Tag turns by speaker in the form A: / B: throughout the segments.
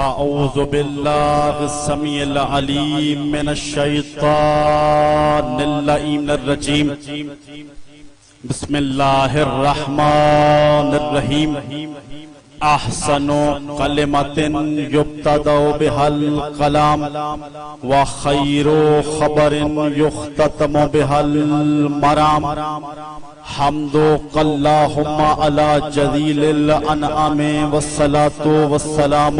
A: اعوذ باللہ السمیع العلیم من الشیطان اللعین الرجیم بسم اللہ الرحمن الرحیم احسن کلمۃ یبتدأ بها الکلام وخیر خبر یختتم بها المرام حمدک اللہم علی جزیل الانعام والصلاة والسلام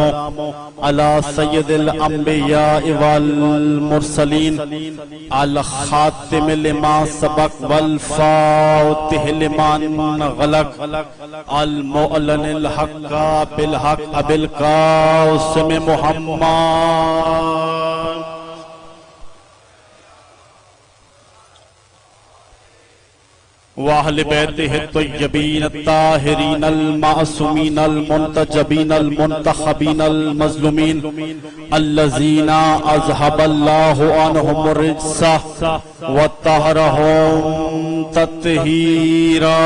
A: علی سید الانبیاء والمرسلین الخاتم لما سبق والفاتح لمن غلق المعلن الحق بالحق ابی القاسم محمد وأهل بيته الطيبين الطاهرين المعصومين المنتجبين المنتخبين المظلومين الذين أذهب الله عنهم الرجس وطهرهم تطهيرا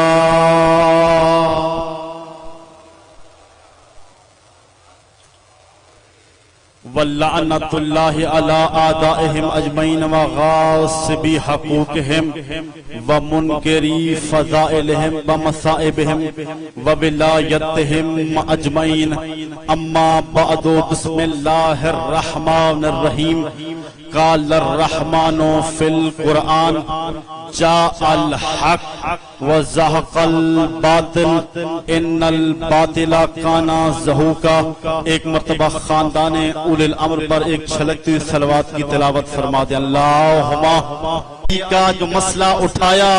A: وَلَعْنَةُ اللَّهِ عَلَىٰ أَعْدَائِهِمْ أَجْمَعِينَ وَغَاصِبِي حَقُوقِهِمْ وَمُنْكِرِي فَضَائِلِهِمْ وَمَصَائِبِهِمْ وَوِلَایَتِهِمْ أَجْمَعِينَ أَمَّا بَعْدُ بِسْمِ اللَّهِ الرَّحْمَنِ الرَّحِيمِ قال الرحمن فی القرآن جاء الحق وزهق الباطل ان الباطل کان زہوقا۔ ایک مرتبہ خاندان اولی الامر پر ایک چھلکتی صلوات کی تلاوت فرما دیں۔ اللہم کا جو مسئلہ اٹھایا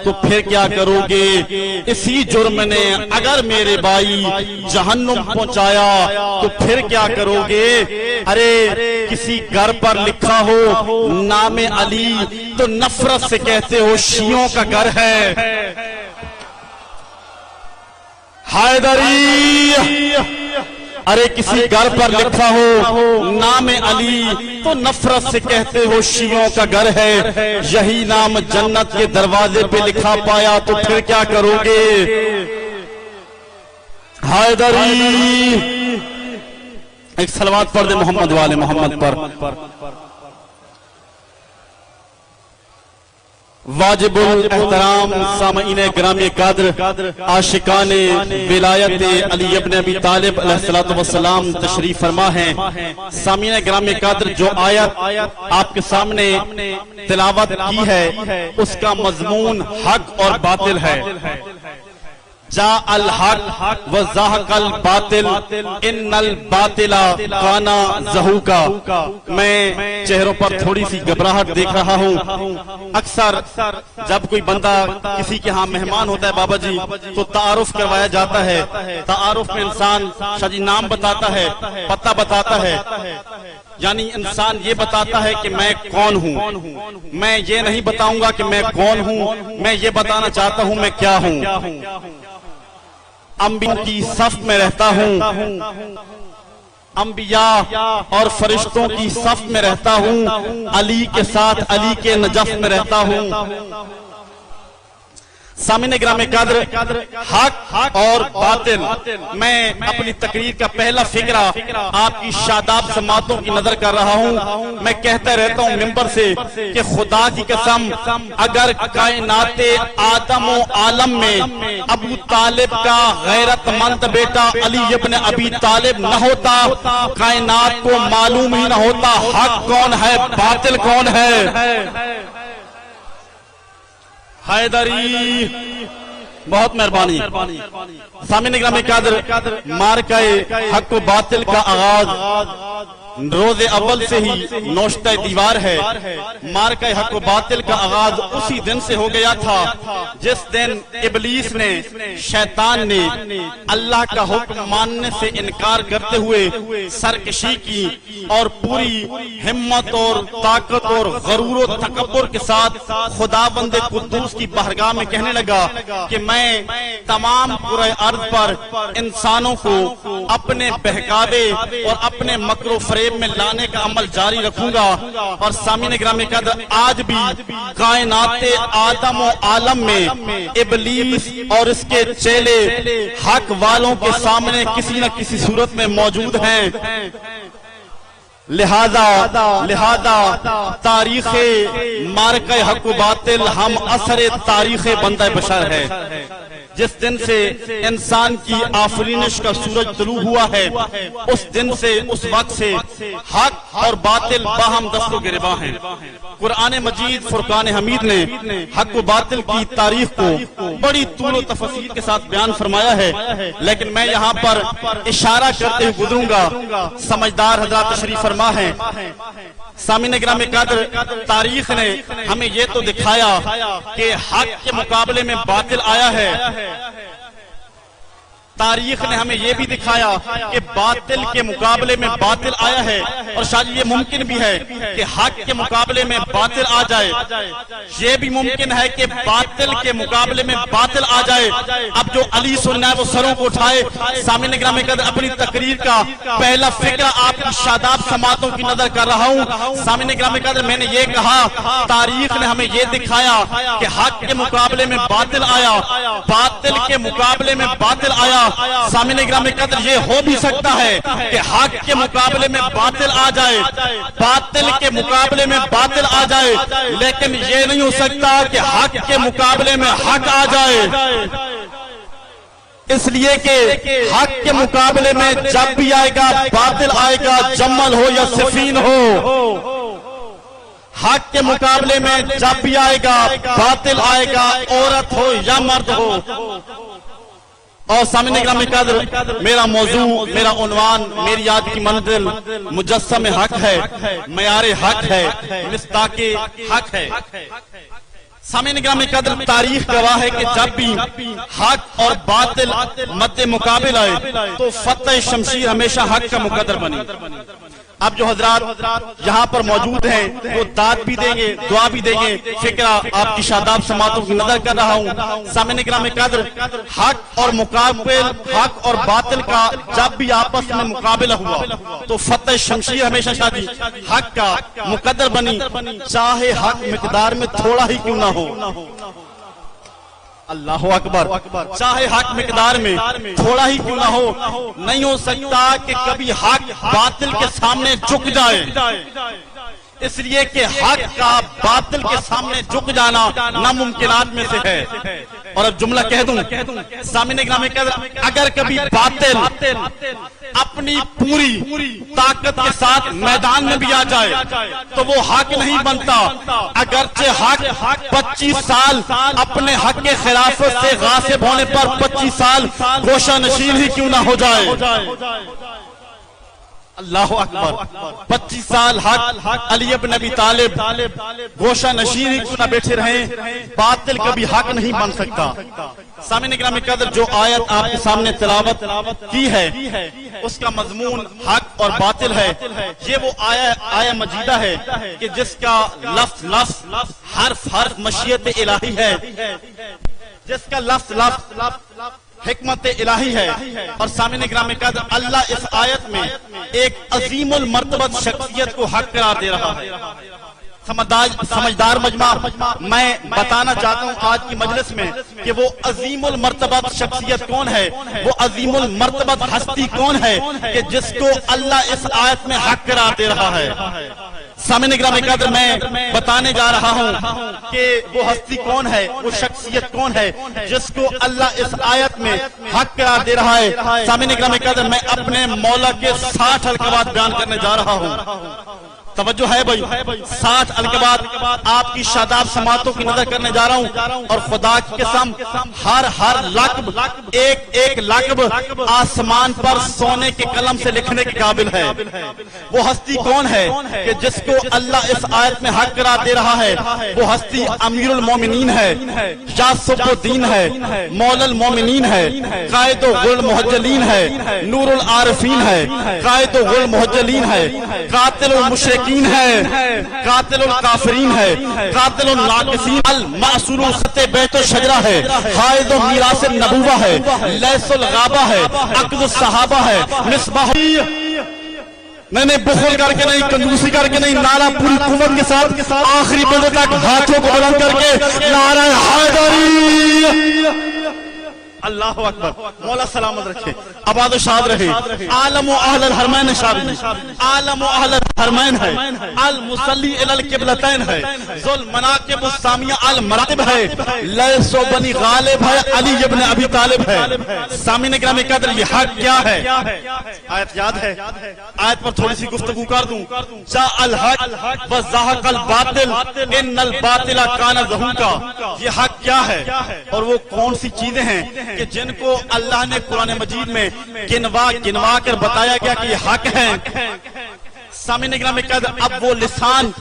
A: تو پھر کیا کرو گے؟ اسی جرم نے اگر میرے بھائی جہنم پہنچایا تو پھر کیا کرو گے؟ ارے کسی گھر پر لکھا ہو نام علی تو نفرت سے کہتے ہو شیعوں کا گھر ہے۔ حیدری ارے کسی گھر پر لکھا ہو نام علی تو نفرت سے کہتے ہو شیعوں کا گھر ہے۔ یہی نام جنت کے دروازے پہ لکھا پایا تو پھر کیا کرو گے؟ حیدری ایک صلوات پڑھ دے محمد والے محمد پر۔ واجب الاحترام سامعین گرامی قدر عاشقان ولایت علی ابن ابی طالب علیہ السلام تشریف فرما ہیں۔ سامعین گرامی قدر جو آیت آپ کے سامنے تلاوت کی ہے اس کا مضمون حق اور باطل ہے۔ جاء الحق وزهق الباطل ان الباطل کان زہوقا۔ میں چہروں پر تھوڑی سی گھبراہٹ دیکھ رہا ہوں۔ اکثر جب کوئی بندہ کسی کے ہاں مہمان ہوتا ہے بابا جی تو تعارف کروایا جاتا ہے۔ تعارف میں انسان شاید نام بتاتا ہے، پتہ بتاتا ہے، یعنی انسان یہ بتاتا ہے کہ میں کون ہوں۔ میں یہ نہیں بتاؤں گا کہ میں کون ہوں، میں یہ بتانا چاہتا ہوں میں کیا ہوں۔ انبیاء کی صف میں رہتا ہوں، انبیاء اور فرشتوں کی صف میں رہتا ہوں، علی کے ساتھ علی کے نجف میں رہتا ہوں۔ سامعین گرامی قدر حق اور باطل، میں اپنی تقریر کا پہلا فقرہ آپ کی شاداب سماعتوں کی نظر کر رہا ہوں۔ میں کہتا رہتا ہوں ممبر سے کہ خدا کی قسم اگر کائنات آدم و عالم میں ابو طالب کا غیرت مند بیٹا علی ابن ابی طالب نہ ہوتا، کائنات کو معلوم ہی نہ ہوتا حق کون ہے باطل کون ہے۔ حیدری بہت مہربانی۔ سامعین گرامی قدر مارکہ حق و باطل کا آغاز روز اول سے ہی نوشتہ دیوار ہے۔ مارکہ حق و باطل کا آغاز اسی دن سے ہو گیا تھا جس دن ابلیس نے، شیطان نے اللہ کا حکم ماننے سے انکار کرتے ہوئے سرکشی کی اور پوری ہمت اور طاقت اور غرور و تکبر کے ساتھ خداوند قدوس کی بارگاہ میں کہنے لگا کہ میں تمام پورے ارض پر انسانوں کو اپنے بہکاوے اور اپنے مکر و فریب فریب میں لانے کا عمل جاری رکھوں گا۔ اور سامعین گرامی قدر، آج بھی کائنات آدم و عالم میں ابلیس اور اس کے چیلے حق والوں کے سامنے کسی نہ کسی صورت میں موجود ہیں۔ لہذا تاریخ مارکہ حق و باطل ہم اثر تاریخ بندہ بشر ہے۔ جس دن سے انسان کی آفرینش کا سورج طلوع ہوا ہے، اس دن سے، اس وقت سے حق اور باطل باہم دست و گریباں ہیں۔ قرآن مجید فرقان حمید نے حق و باطل کی تاریخ کو بڑی طول و تفصیل کے ساتھ بیان فرمایا ہے، لیکن میں یہاں پر اشارہ کرتے ہوئے گزروں گا۔ سمجھدار حضرات تشریف فرما ہے۔ سامعین گرامی قدر، تاریخ نے ہمیں یہ تو دکھایا کہ حق کے مقابلے میں باطل آیا ہے، تاریخ نے ہمیں یہ بھی دکھایا کہ باطل کے مقابلے میں باطل آیا ہے، اور شاید یہ ممکن بھی ہے کہ حق کے مقابلے میں باطل آ جائے، یہ بھی ممکن ہے کہ باطل کے مقابلے میں باطل آ جائے۔ اب جو علی سننا ہے وہ سروں کو اٹھائے۔ سامعین گرامی قدر، اپنی تقریر کا پہلا فقرہ آپ کی شاداب سماعتوں کی نظر کر رہا ہوں۔ سامعین گرامی قدر، میں نے یہ کہا تاریخ نے ہمیں یہ دکھایا کہ حق کے مقابلے میں باطل آیا، باطل کے مقابلے میں باطل آیا۔ سامعین گرامی قدر، یہ ہو بھی سکتا ہے کہ حق کے مقابلے میں باطل آ جائے، باطل کے مقابلے میں باطل آ جائے، لیکن یہ نہیں ہو سکتا کہ حق کے مقابلے میں حق آ جائے، اس لیے کہ حق کے مقابلے میں جب بھی آئے گا باطل آئے گا، جمل ہو یا سفین ہو۔ حق کے مقابلے میں جب بھی آئے گا باطل آئے گا، عورت ہو یا مرد ہو۔ اور سامعین گرامی قدر، میرا موضوع، میرا عنوان، میری آج کی منزل مجسم حق ہے، معیار حق ہے، مصداق حق ہے۔ سامعین گرامی قدر، تاریخ گواہ ہے کہ جب بھی حق اور باطل مد مقابل آئے تو فتح شمشیر ہمیشہ حق کا مقدر بنی۔ اب جو حضرات یہاں پر موجود ہیں وہ داد بھی دیں گے، دعا بھی دیں گے۔ فکرہ آپ کی شاداب سماعتوں کی نظر کر رہا ہوں۔ سامعین گرامی قدر، حق اور مقابل، حق اور باطل کا جب بھی آپس میں مقابلہ ہوا تو فتح شمشیر ہمیشہ شادی حق کا مقدر بنی، چاہے حق مقدار میں تھوڑا ہی کیوں نہ ہو۔ اللہ اکبر، چاہے حق مقدار میں تھوڑا ہی کیوں نہ ہو۔ نہیں ہو سکتا کہ کبھی حق باطل کے سامنے جھک جائے، اس لیے کہ حق کا باطل کے سامنے جھک جانا ناممکنات میں سے ہے۔ اور اب جملہ کہہ دوں، سامعین گرامی قدر، اگر کبھی باطل اپنی پوری طاقت کے ساتھ میدان میں بھی آ جائے تو وہ حق نہیں بنتا، اگرچہ حق 25 سال اپنے حق کے خلافت سے غاصب ہونے پر 25 سال گوشہ نشین ہی کیوں نہ ہو جائے۔ اللہ اکبر، 25 سال حق علی ابن ابی طالب گوشہ نشین ہی کیوں نہ بیٹھے رہیں، باطل کبھی حق نہیں بن سکتا۔ سامعین گرامی قدر، جو آیت آپ کے سامنے تلاوت کی ہے اس کا مضمون حق اور باطل ہے۔ یہ وہ آیہ مجیدہ ہے کہ جس کا لفظ حرف مشیت الہی ہے، جس کا لفظ حکمت الہی ہے۔ اور سامعین گرامی قدر، اللہ اس آیت میں ایک عظیم المرتبت شخصیت کو حق قرار دے رہا ہے۔ سمجھدار مجمع، میں بتانا چاہتا ہوں آج کی مجلس میں کہ وہ عظیم المرتبت شخصیت کون ہے، وہ عظیم المرتبت ہستی کون ہے کہ جس کو اللہ اس آیت میں حق قرار دے رہا ہے۔ سامعین گرامی قدر، میں بتانے جا رہا ہوں کہ وہ ہستی کون ہے، وہ شخصیت کون ہے جس کو اللہ اس آیت میں حق قرار دے رہا ہے۔ سامعین گرامی قدر، میں اپنے مولا کے 60 القابات بیان کرنے جا رہا ہوں۔ توجہ ہے بھائی، 60 القابات آپ کی شاداب سماعتوں کی نظر کرنے جا رہا ہوں، اور خدا کی قسم ہر لقب، ایک لقب آسمان پر سونے کے قلم سے لکھنے کے قابل ہے۔ وہ ہستی کون ہے کہ جس کو اللہ اس آیت میں حق قرار دے رہا ہے؟ وہ ہستی امیر المومنین ہے، یاسف الدین ہے، مولا المومنین ہے، قائد و غل محجلین ہے، نور العارفین ہے، قائد و غل محجلین ہے، قاتل المشرکین ہے، قاتل الکافرین ہے، قاتل الناقصین، المعصور سطح بیت الشجرہ ہے، حائد و میراث النبوہ ہے، لیس الغابہ ہے، عقد الصحابہ ہے، مصباح نہیں بخل کر کے نہیں، کنجوسی کر کے نہیں، نعرہ پوری قوت کے ساتھ آخری بندے تک ہاتھوں کو بلند کر کے نعرہ حیدری۔ اللہ اکبر، مولا سلامت رکھے، آباد و شاد رہے۔ عالم و اہل الحرمین شابی، عالم و اہل الحرمین ہے، المصلی الی القبلتین ہے، ذو المناقب السامیہ المراتب ہے، لیث و بنی غالب ہے، علی ابن ابی طالب ہے۔ سامعین گرامی قدر، یہ حق کیا ہے؟ آیت یاد ہے؟ آیت پر تھوڑی سی گفتگو کر دوں۔ جاء الحق وزہق الباطل ان الباطل کان زہوقا۔ یہ حق کیا ہے اور وہ کون سی چیزیں ہیں کہ جن کو اللہ نے قرآن مجید میں گنوا کر بتایا گیا کہ یہ حق ہے؟ سامعین گرامی قدر، اب وہ لسان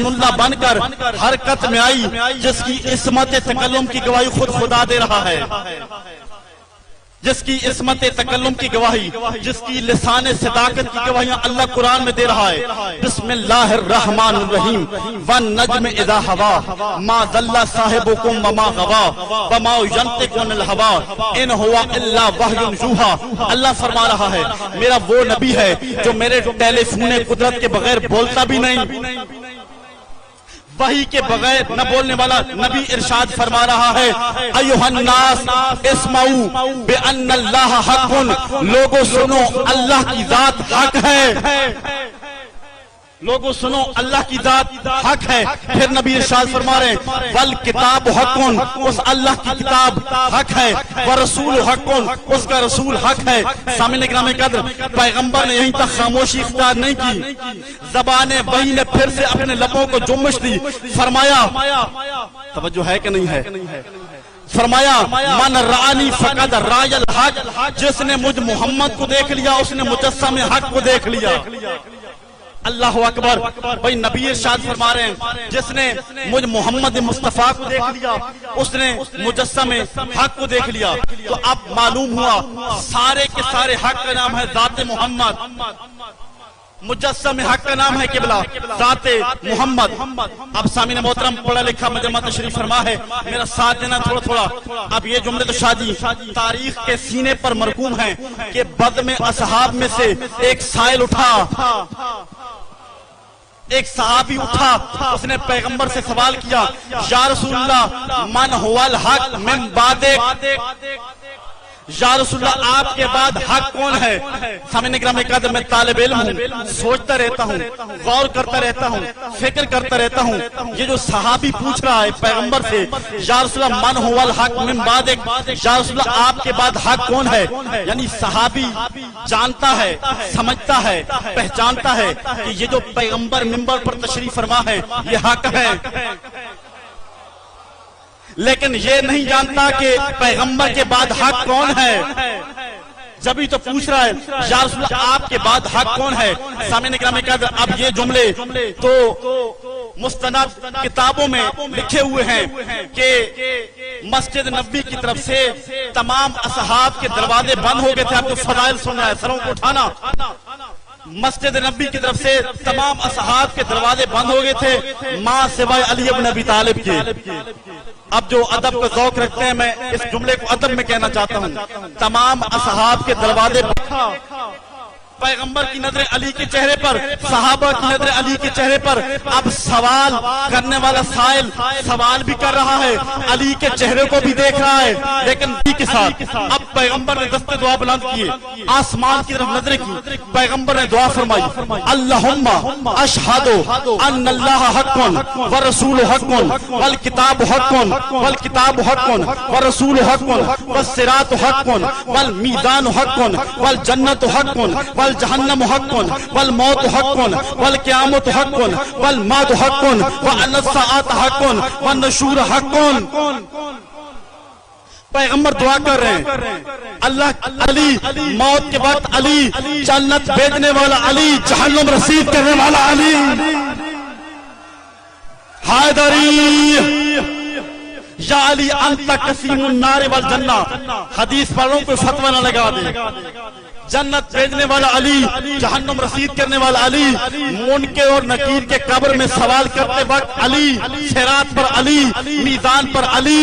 A: اللہ بن کر حرکت میں آئی جس کی عصمت تکلم کی گواہی خود خدا دے رہا ہے، جس کی عصمت تکلم کی گواہی، جس کی لسان صداقت کی گواہیاں اللہ قرآن میں دے رہا ہے۔ بسم اللہ الرحمن الرحیم، والنجم اذا ہوا ما ضل صاحبکم وما غوا وما ینطق عن الہوی ان ہوا الا وحی یوحی۔ اللہ فرما رہا ہے میرا وہ نبی ہے جو میرے ٹیلی فون قدرت کے بغیر بولتا بھی نہیں، وحی کے بغیر نہ بولنے والا نبی ارشاد فرما رہا ہے ایھا الناس اسمعوا بان اللہ حق، لوگوں سنو اللہ کی ذات حق ہے، لوگوں سنو اللہ کی ذات حق ہے۔ پھر نبی ارشاد فرما رہے ہیں والکتاب حق، اس اللہ کی کتاب حق ہے، ورسول حق، اس کا رسول حق ہے۔ سامعین گرامی قدر، پیغمبر نے یہیں تک خاموشی اختیار نہیں کی، زبان وحی نے پھر سے اپنے لبوں کو جنبش دی، فرمایا، توجہ ہے کہ نہیں ہے؟ فرمایا من رانی فقد رای الحق، جس نے مجھ محمد کو دیکھ لیا اس نے مجسم حق کو دیکھ لیا۔ اللہ اکبر، بھائی نبی ارشاد فرما رہے ہیں جس نے مجھ محمد مصطفیٰ کو دیکھ لیا اس نے مجسم حق کو دیکھ لیا۔ تو اب معلوم ہوا سارے کے سارے حق کا نام ہے ذات محمد، مجسم حق کا نام ہے قبلہ ذات محمد۔ اب سامعین محترم، پڑھا لکھا مجمع تشریف فرما ہے، میرا ساتھ دینا تھوڑا تھوڑا۔ اب یہ جملے تو شادی تاریخ کے سینے پر مرقوم ہیں کہ بزم اصحاب میں سے ایک سائل اٹھا، ایک صحابی اٹھا، اس نے پیغمبر سے سوال کیا یا رسول اللہ من هو الحق من بعدک، یا رسول اللہ آپ کے بعد حق کون ہے؟ سامعین گرامی قدر، میں طالب علم ہوں، سوچتا رہتا ہوں، غور کرتا رہتا ہوں، فکر کرتا رہتا ہوں، یہ جو صحابی پوچھ رہا ہے پیغمبر سے یا رسول اللہ من هو الحق من بعدک، یا رسول اللہ آپ کے بعد حق کون ہے؟ یعنی صحابی جانتا ہے، سمجھتا ہے، پہچانتا ہے کہ یہ جو پیغمبر منبر پر تشریف فرما ہے یہ حق ہے، لیکن یہ نہیں جانتا کہ پیغمبر کے بعد حق کون ہے۔ جبھی تو پوچھ رہا ہے یا رسول اللہ آپ کے بعد حق کون ہے۔ سامعین کرام قدر، اب یہ جملے تو مستند کتابوں میں لکھے ہوئے ہیں کہ مسجد نبوی کی طرف سے تمام اصحاب کے دروازے بند ہو گئے تھے۔ اب تو فضائل سن رہا ہے، سروں کو اٹھانا۔ مسجد نبوی کی طرف سے تمام اصحاب کے دروازے بند ہو گئے تھے ماں سوائے علی ابن ابی طالب کے۔ اب جو ادب کا ذوق رکھتے ہیں، میں اس جملے کو ادب میں کہنا چاہتا ہوں، تمام اصحاب کے دروازے پیغمبر کی نظر علی کے چہرے پر، صحابہ کی نظر علی کے چہرے پر۔ اب سوال کرنے والا سائل سوال بھی کر رہا ہے، علی کے چہرے کو بھی دیکھ رہا ہے، لیکن بھی کے ساتھ اب پیغمبر نے دستے دعا بلند کیے، آسمان کی طرف نظریں کی، پیغمبر نے دعا فرمائی اللہم اشہد ان اللہ حق ورسول حق والکتاب حق والکتاب حق ورسول حق والصراط حق والمیزان حق والجنت حق والجہنم حق والموت حق والقیامت حق والمات حق وان الساعۃ حق والنشور حق۔ پیغمبر دعا کر رہے ہیں اللہ علی، موت کے وقت علی، جنت بھیجنے والا علی، جہنم رسید کرنے والا علی، حیدری یا علی انت قسیم النار والجنہ۔ حدیث پڑھوں کوئی فتویٰ نہ لگا دے، جنت بھیجنے والا علی، جہنم رسید کرنے والا علی، منکر اور نکیر کے قبر میں سوال کرتے وقت علی، صراط پر علی، میزان پر علی۔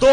A: 2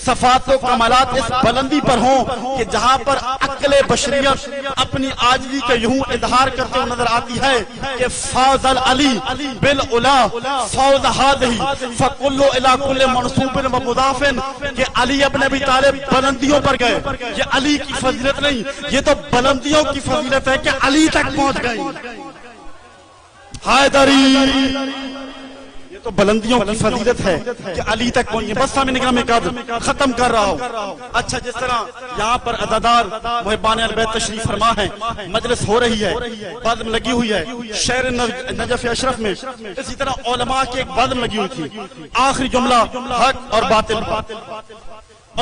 A: صفات و کمالات اس بلندی پر ہوں کہ جہاں پر عقل بشریت اپنی عاجزی کا یوں اظہار کرتے ہوئے نظر آتی ہے کہ فاض العلی بالعلا فوز ہادہی فکل الی کل منصوب و مضاف، کہ علی ابن ابی طالب بلندیوں پر گئے. یہ علی کی فضیلت نہیں، یہ تو بلندیوں کی فضیلت ہے کہ علی تک پہنچ گئی. حیدری، یہ تو بلندیوں کی فضیلت ہے کہ علی تک پہنچے. بس سامنے نگراں میں قدر ختم کر رہا ہوں. اچھا، جس طرح یہاں پر عزادار محبان اہل بیت تشریف فرما ہے، مجلس ہو رہی ہے، بزم لگی ہوئی ہے شہر نجف اشرف میں، اسی طرح علماء کی ایک بزم لگی ہوئی تھی. آخری جملہ حق اور باطل.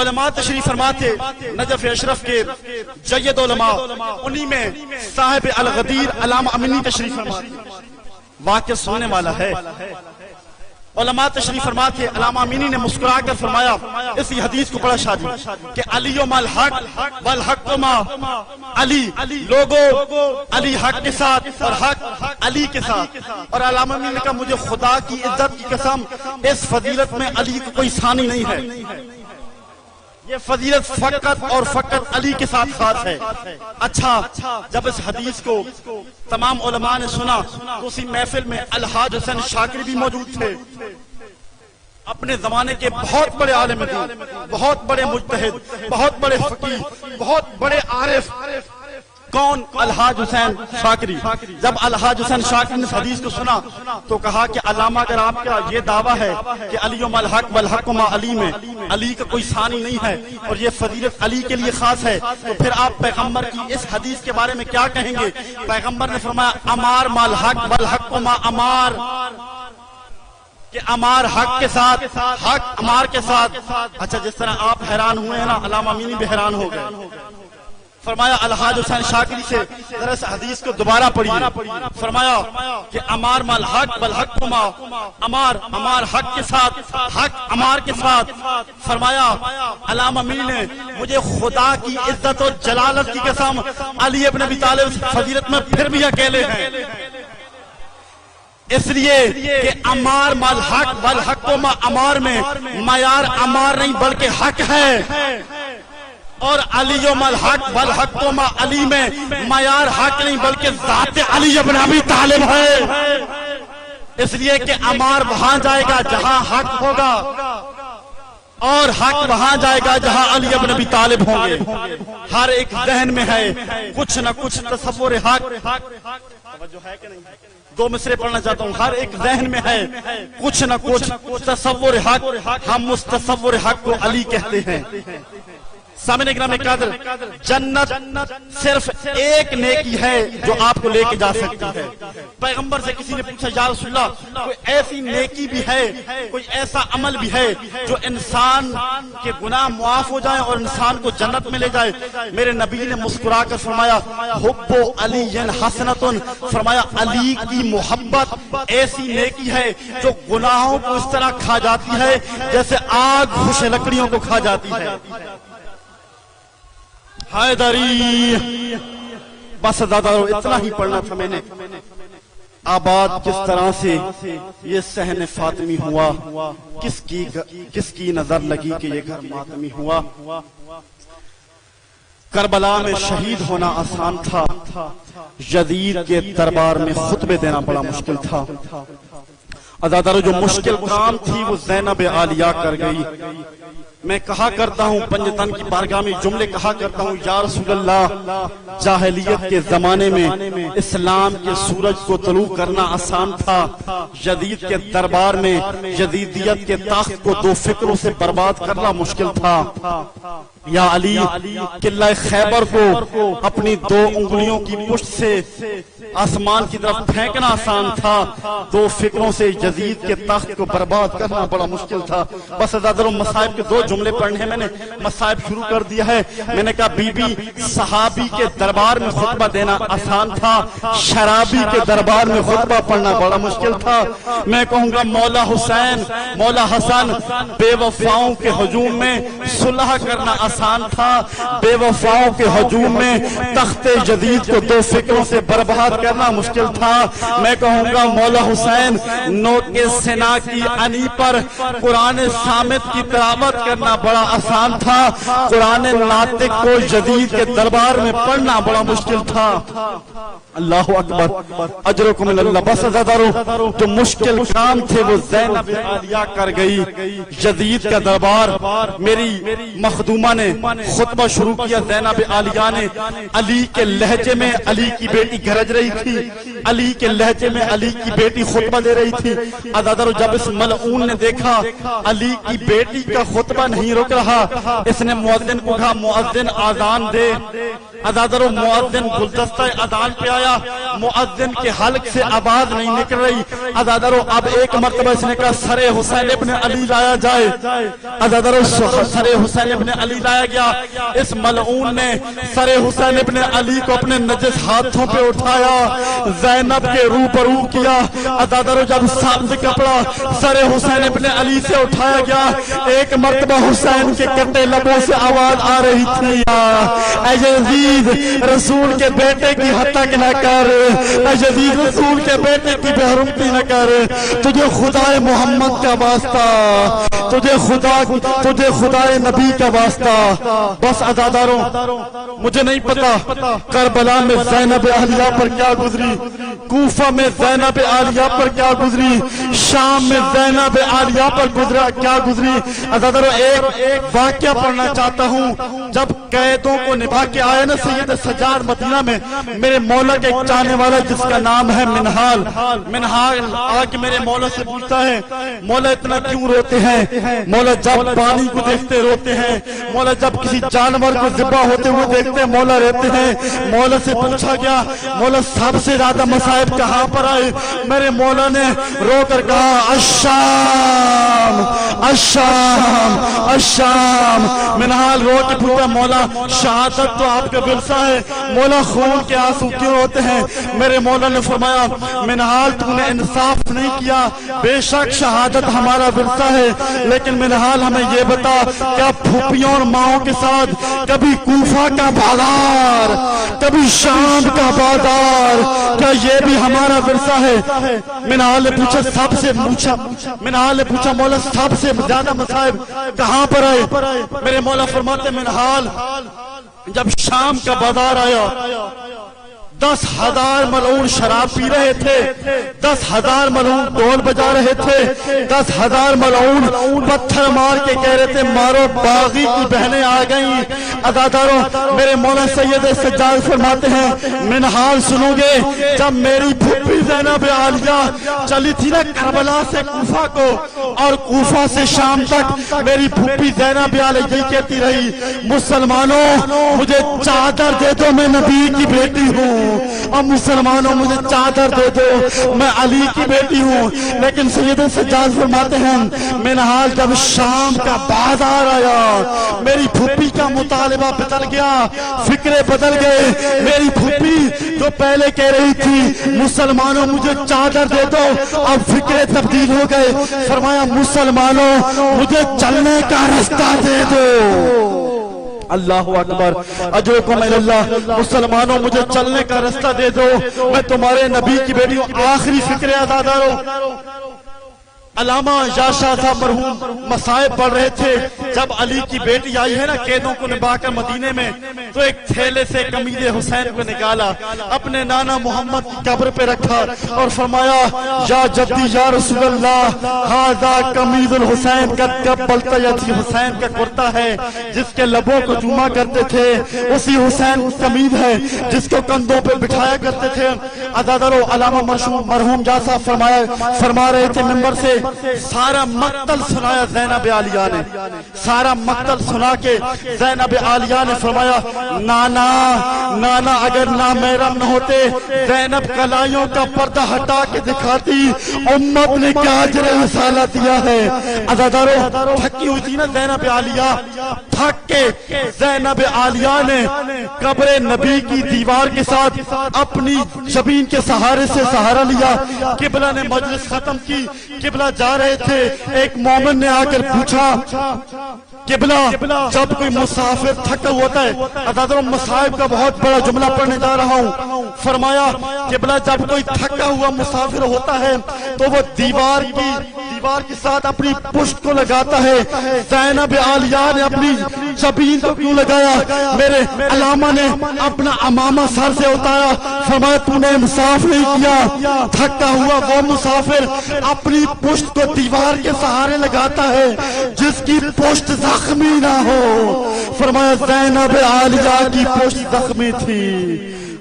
A: علماء تشریف فرما تھے نجف اشرف کے جید علماء، انہی میں صاحب الغدیر علامہ امینی تشریف فرما تھے. واقعہ سننے والا ہے. علماء تشریف فرما تھے، علامہ امینی نے مسکرا کر فرمایا، اسی حدیث کو پڑھا شاہ جی کہ علی مال حق والحق ما علی، لوگوں علی حق کے ساتھ اور حق علی کے ساتھ. اور علامہ امینی نے کہا مجھے خدا کی عزت کی قسم اس فضیلت میں علی کو کوئی ثانی نہیں ہے، یہ فضیلت فقط اور فقط علی کے ساتھ خاص ہے. اچھا، جب اس حدیث کو تمام علماء نے سنا تو اسی محفل میں الحاج حسین شاکری بھی موجود تھے، اپنے زمانے کے بہت بڑے عالم دین، بہت بڑے مجتہد، بہت بڑے فقیہ، بہت بڑے عارف. کون؟ الحاج حسین شاکری. جب الحاج حسین شاکری نے اس حدیث کو سنا تو کہا کہ علامہ اگر آپ کا یہ دعویٰ ہے کہ علی الحق والحق ما علی میں علی کا کوئی ثانی نہیں ہے اور یہ فضیلت علی کے لیے خاص ہے، تو پھر آپ پیغمبر کی اس حدیث کے بارے میں کیا کہیں گے؟ پیغمبر نے فرمایا امار مال حق والحق ما امار، کہ امار حق کے ساتھ، حق امار کے ساتھ. اچھا، جس طرح آپ حیران ہوئے ہیں نا، علامہ امینی بھی حیران ہو گئے. فرمایا الحاج حسین شاکری سے ذرا اس حدیث کو دوبارہ پڑھیے. فرمایا کہ امار مال حق والحق ما امار، امار حق کے ساتھ، حق امار کے ساتھ. فرمایا علامہ امینی نے مجھے خدا کی عزت اور جلالت کی قسم علی ابن ابی طالب فضیلت میں پھر بھی اکیلے ہیں، اس لیے کہ امار مال حق والحق ما امار میں معیار امار نہیں بلکہ حق ہے، اور علی مال حق والحق ما علی میں معیار حق نہیں بلکہ ذات علی ابن ابی طالب ہے. اس لیے کہ امار وہاں جائے گا جہاں حق ہوگا اور حق وہاں جائے گا جہاں علی ابن ابی طالب ہوں گے. ہر ایک ذہن میں ہے کچھ نہ کچھ تصور حق. توجہ ہے کہ نہیں؟ دو مصرے پڑھنا چاہتا ہوں. ہر ایک ذہن میں ہے کچھ نہ کچھ تصور حق. ہم اس تصور حق کو علی کہتے ہیں. سامنے گرامی قدر، جنت صرف ایک نیکی ہے جو آپ کو لے کے جا سکتی ہے. پیغمبر سے کسی نے پوچھا یا رسول اللہ کوئی ایسی نیکی بھی ہے، کوئی ایسا عمل بھی ہے جو انسان کے گناہ معاف ہو جائیں اور انسان کو جنت میں لے جائے؟ میرے نبی نے مسکرا کر فرمایا حب علی حسنۃ، فرمایا علی کی محبت ایسی نیکی ہے جو گناہوں کو اس طرح کھا جاتی ہے جیسے آگ خوش لکڑیوں کو کھا جاتی ہے. حیدری، بس زیادہ اتنا ہی پڑھنا تھا میں نے. آباد کس طرح سے یہ صحن فاطمی ہوا، کس کی نظر لگی کہ یہ گھر ماتمی ہوا. کربلا میں شہید ہونا آسان تھا، یزید کے دربار میں خطبے دینا بڑا مشکل تھا. عزادارو، جو مشکل کام تھی وہ زینب عالیہ کر گئی. میں کہا کرتا ہوں پنجتن کی بارگاہ میں جملے کہا کرتا ہوں یا رسول اللہ، جاہلیت کے زمانے میں اسلام کے سورج کو طلوع کرنا آسان تھا، یزید کے دربار میں یزیدیت کے تاخت کو دو فکروں سے برباد کرنا مشکل تھا. یا علی، قلعہ خیبر کو اپنی دو انگلیوں کی پشت سے آسمان کی طرف پھینکنا آسان تھا، دو فکروں سے یزید کے تخت کو برباد کرنا بڑا مشکل تھا. بس عزادارو، مصائب کے دو جملے پڑھنے ہیں. میں نے مصائب شروع کر دیا ہے. میں نے کہا بی بی صحابی کے دربار میں خطبہ دینا آسان تھا، شرابی کے دربار میں خطبہ پڑھنا بڑا مشکل تھا. میں کہوں گا مولا حسین، مولا حسن، بے وفاؤں کے ہجوم میں صلح کرنا آسان تھا، بے وفاؤں کے ہجوم میں تخت جدید کو دو فکروں سے برباد کرنا مشکل تھا. میں کہوں گا مولا حسین نوک سنا کی انی پر قرآن صامت کی تلاوت کرنا بڑا آسان تھا. قرآن ناطق کو یزید کے دربار میں پڑھنا بڑا مشکل تھا. اللہ اکبر اجرکم اللہ. بس عزادارو جو مشکل کام تھے وہ زینب عالیہ کر گئی. یزید کا دربار میری مخدومہ نے خطبہ شروع کیا. زینب عالیہ نے علی کے لہجے میں علی کی بیٹی گرج رہی تھی. علی کے لہجے میں علی کی بیٹی خطبہ دے رہی تھی. عزادارو جب اس ملعون نے دیکھا علی کی بیٹی کا خطبہ نہیں رک رہا, اس نے مؤذن کو کہا مؤذن آذان دے. عزادارو مؤذن گلدستہ اذان پہ آیا, مؤذن کے حلق سے آواز نہیں نکل رہی. عزادارو اب ایک مرتبہ اس نے کہا سر حسین ابن علی لایا جائے. عزادارو سر حسین ابن علی لایا گیا. اس ملعون نے سر حسین ابن علی کو اپنے نجس ہاتھوں پہ اٹھایا, زینب کے روبرو کیا. عزادارو جب سبز کپڑا سر حسین ابن علی سے اٹھایا گیا, ایک مرتبہ حسین کے کٹے لبوں سے آواز آ رہی تھی اے یزید رسول کے بیٹے کی حتک نہ کر, اے یزید رسول کے بیٹے کی بے حرمتی نہ کر. تجھے خدا محمد کا واسطہ, تجھے خدا نبی کا واسطہ. بس عزاداروں مجھے نہیں پتا کربلا میں زینب عالیہ پر کیا گزری, کوفہ میں زینب عالیہ پر کیا گزری, شام میں زینب عالیہ پر کیا گزری. عزاداروں ایک واقعہ پڑھنا چاہتا ہوں. جب قیدوں کو نبھا کے آئے نا سید سجاد مدینہ میں, میرے مولا کے ایک چاہنے والا جس کا نام ہے منہال آ کے میرے مولا سے پوچھتا ہے مولا اتنا کیوں روتے ہیں؟ مولا جب پانی کو دیکھتے روتے ہیں, مولا جب کسی جانور کو ذبح ہوتے ہوئے دیکھتے مولا رہتے ہیں. مولا سے پوچھا گیا مولا سب سے زیادہ مصائب کہاں پر آئے؟ میرے مولا نے رو کر کہا الشام الشام الشام. منہال رو کے پوچھا مولا شہادت تو آپ کا ورثہ ہے, مولا خون کے آنسو کیوں ہوتے ہیں؟ میرے مولا نے فرمایا منہال تو نے انصاف نہیں کیا, بے شک شہادت ہمارا ورثہ ہے, لیکن منہال ہمیں یہ بتا کیا پھوپھیوں اور ماؤں کے ساتھ کبھی کوفہ کا بازار, کبھی شام کا بازار, کیا یہ بھی ہمارا ورثہ ہے؟ منہال نے پوچھا سب سے منہال نے پوچھا مولا سب سے زیادہ مصائب کہاں پر آئے؟ میرے مولا فرماتے منہال جب شام کا بازار آیا 10,000 ملعون شراب پی رہے تھے, 10,000 ملعون ڈھول بجا رہے تھے, 10,000 ملعون پتھر مار کے کہہ رہے تھے مارو باغی کی بہنیں آ گئیں. عزاداروں میرے مولا سید سجاد فرماتے ہیں منہال سنو گے, جب میری پھوپھی زینب عالیہ چلی تھی نا کربلا سے کوفہ کو اور کوفہ سے شام تک, میری پھوپھی زینب عالیہ یہ کہتی رہی مسلمانوں مجھے چادر دے دو میں نبی کی بیٹی ہوں, اور مسلمانوں مجھے چادر دے دو میں علی کی بیٹی ہوں. لیکن سید سجاد فرماتے ہیں منہال جب شام کا بازار آیا میری پھوپھی کا مطالبہ بدل گیا, فکرے بدل گئے. میری پھوپھی جو پہلے کہہ رہی تھی مسلمانوں مجھے چادر دے دو, اب فکرے تبدیل ہو گئے. فرمایا مسلمانوں مجھے چلنے کا رستہ دے دو. اللہ اکبر اجرکم اللہ. مسلمانوں مجھے چلنے کا رستہ دے دو, میں تمہارے نبی کی بیٹی ہوں. آخری فکر عزادارو علامہ یاشا صاحب مرحوم مصائب پڑھ رہے تھے. جب علی کی بیٹی آئی ہے نا قیدوں کو نبھا کر مدینے میں, تو ایک تھیلے سے قمید حسین کو نکالا, اپنے نانا محمد کی قبر پہ رکھا اور فرمایا یا جدی یا رسول اللہ ھذا قمید الحسین قد قبلت یدی. حسین کا کرتا ہے جس کے لبوں کو چوما کرتے تھے, اسی حسین قمید ہے جس کو کندھوں پہ بٹھایا کرتے تھے. عزادارو علامہ مرحوم جاسا فرما رہے تھے منبر سے سارا مقتل سنایا زینب عالیہ نے, سارا مقتل سنا کے زینب عالیہ نے فرمایا نانا اگر نامحرم نہ ہوتے زینب کلائیوں کا پردہ ہٹا کے دکھاتی, امت نے کیا اجر رسالہ دیا ہے. عزادارو تھکی ہوئی تھی نا زینب عالیہ,
B: تھک کے زینب عالیہ نے قبر نبی کی دیوار کے ساتھ اپنی جبین کے سہارے سے سہارا لیا. قبلہ نے مجلس ختم کی, قبلہ جا رہے تھے, ایک مومن نے آ کر پوچھا قبلہ جب کوئی مسافر تھکا ہوتا ہے, عدد مصائب کا بہت بڑا جملہ پڑھنے جا رہا ہوں, فرمایا قبلہ جب کوئی تھکا ہوا مسافر ہوتا ہے تو وہ دیوار کے ساتھ اپنی پشت کو لگاتا ہے. زینب عالیہ نے اپنی جبین کو کیوں لگایا؟ میرے علامہ نے اپنا امامہ سر سے اتارا, فرمایا تو نے انصاف نہیں کیا. تھکا ہوا وہ مسافر اپنی پشت کو دیوار کے سہارے لگاتا ہے جس کی پشت زخمی نہ ہو. فرمایا زینب عالیہ کی پشت زخمی تھی.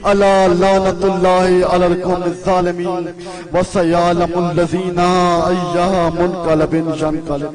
B: الا لعنت اللہ علی القوم الظالمین وسیعلم الذین ایہا منقلب ینقلب.